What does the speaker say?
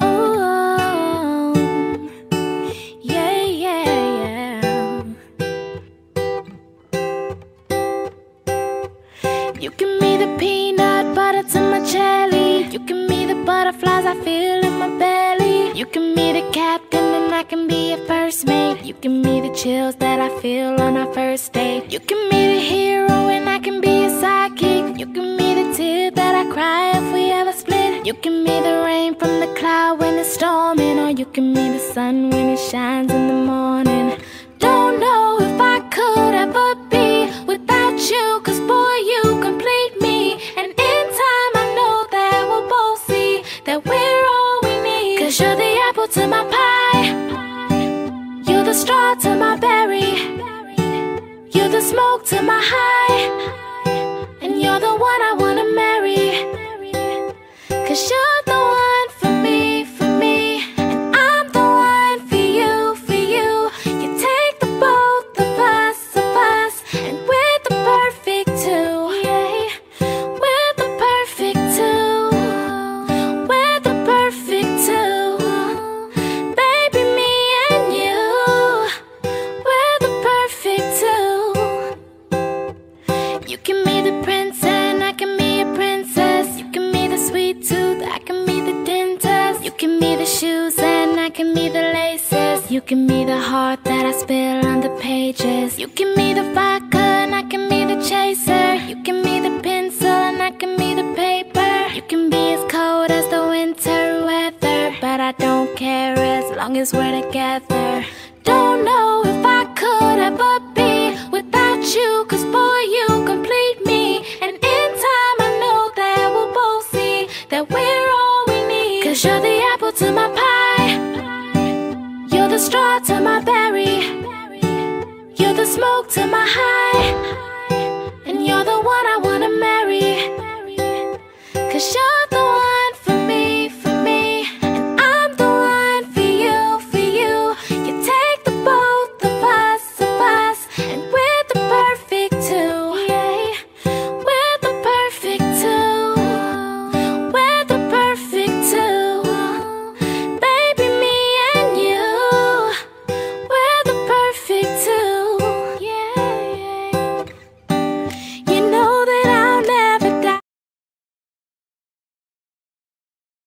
Oh, yeah, yeah, yeah. You give me the peanut butter to my jelly. You give me the butterflies I feel in my belly. You give me the captain and I can be your first mate. You give me the chills that I feel on our first date. You give me the hero and I can be your sidekick. You give me the tear that I cry if we ever split. You give me the rain from the cloud when it's storming, or you give me the sun when it shines in the morning. Don't know if I could ever be without you, 'cause boy, you complete me. And in time I know that we'll both see that we're all we need. 'Cause you're the apple to my pie, you're the straw to my berry, you're the smoke to my high, and you're the one I wanna marry. 'Cause you're the one for me, and I'm the one for you, for you. You take the both of us, and we're the perfect two. Yeah, we're the perfect two. We're the perfect two. Baby, me and you, we're the perfect two. You give me the prince and I can be a princess. You give me the sweet tooth, I can be the dentist. You give me the shoes and I can be the laces. You give me the heart that I spill on the pages. You give me the vodka and I can be the chaser. You give me the pencil and I can be the paper. You can be as cold as the winter weather, but I don't care as long as we're together. Don't know if I could ever be without you, 'cause boy, you complete me. And in time I know that we'll both see that we're all we need. 'Cause you're the apple to my pie, you're the straw to my berry, you're the smoke to my high, and you're the one I wanna marry. 'Cause you're